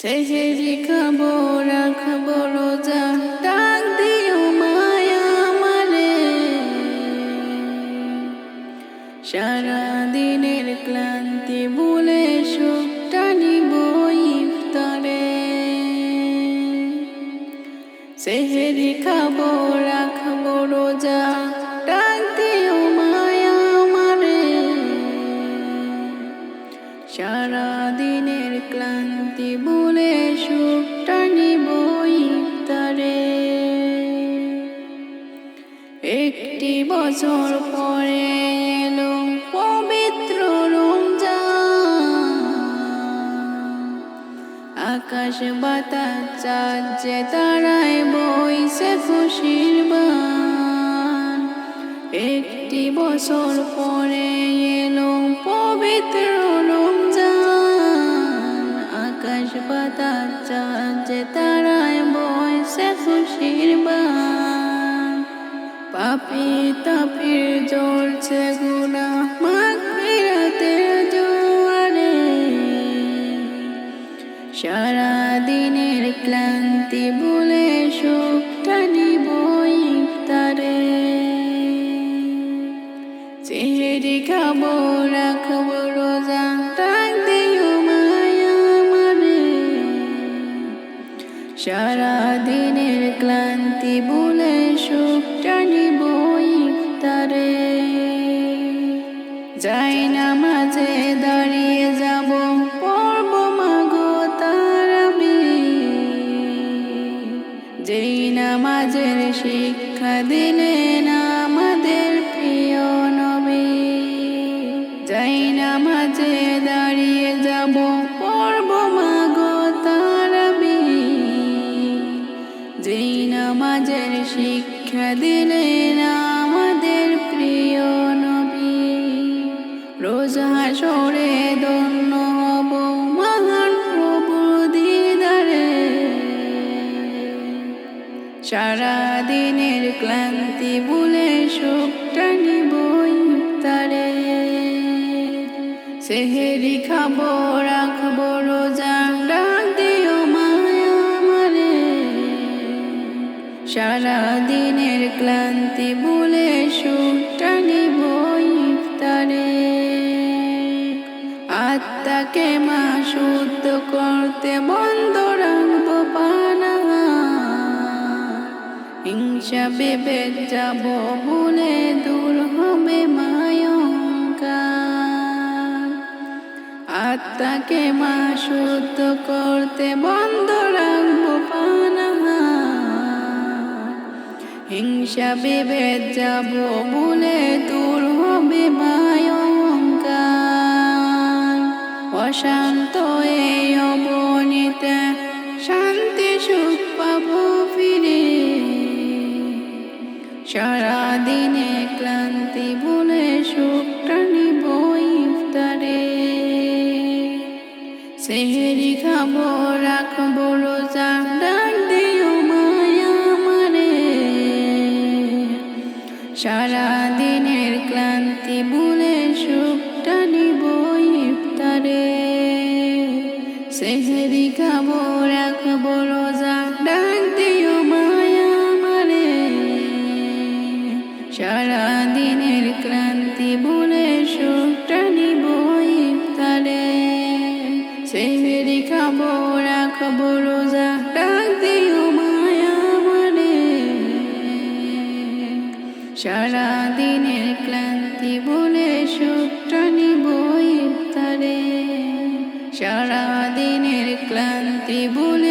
সেহেরি খাবো রাখবো রোজা, ডাক দিও মায়া আমারে। সারা দিনের ক্লান্তি ভুলে সুখটা নিব ইফতারে। সেহেরি খাবো রাখবো রোজা, ডাক দিও মায়া আমারে। সারা দিনের ক্লান্তি ভুলে সুখটা নিব ইফতারে। একটি বছর পরে এলো পবিত্র রমজান। আকাশ বাতাস চাঁদ যে তারায় বইছে খুশির বান। একটি বছর পরে এলো পবিত্র রমজান। আকাশ বাতাস চাঁদ যে তারায় বইছে খুশির বান। পাপী তাপির জ্বলছে গুনাহ মাগফিরাতের জোয়ারে। সারা দিনের ক্লান্তি ভুলে সুখটা নিব ইফতারে। সেহেরি খাবো রাখবো রোজা, ডাক দিও মায়া আমারে। সারা দিনের ক্লান্তি ভুলে সুখটা নিব ইফতারে। যাই নামাজে দাঁড়িয়ে যাব, পড়ব মাগো তারাবি। যেই নামাজের শিক্ষা দিলেন আমাদের প্রিয় নবী। যাই নামাজে দাঁড়িয়ে যাব, পড়ব মাগো তারাবি। যেই নামাজের শিক্ষা দিলেন আমাদের প্রিয় নবী। রোজ হাসরে ধন্য হব মহান প্রভুর দিদারে। সারা দিনের ক্লান্তি ভুলে সুখটা নিব ইফতারে। সেহেরি খাবো রাখবো রোজা, ডাক দিও মায়া আমারে। সারা দিনের ক্লান্তি ভুলে সুখটা নিব ইফতারে। আত্মাকে শুদ্ধ করতে বন্ধ রাখবো পানাহার। হিংসা বিভেদ যাব ভুলে দূর হবে মায়ঙ্কার। আত্মাকে শুদ্ধ করতে বন্ধ রাখবো পানাহার। হিংসা বিভেদ যাব ভুলে দূর হবে মায়ঙ্কার। অশান্ত এই অবনীতে শান্তি সুখ পাবো ফিরে। সারা দিনে ক্লান্তি ভুলে সুখটা নিব ইফতারে। সেহেরি খাবো রাখবো রোজা, ডাক দিও মায়া আমারে। সারা দিনের ক্লান্তি ভুলে সুখটা নিব ইফতারে। সেহেরি খাবো রাখবো রোজা, ডাক দিও মায়া আমারে। সারা দিনের ক্লান্তি ভুলে সুখটা নিব ইফতারে। সেহেরি খাবো রাখবো রোজা, ডাক দিও মায়া আমারে। সারা দিনের ক্লান্তি ভুলে সুখটা নিব ইফতারে। সারা দিনের ক্লান্তি ভুলে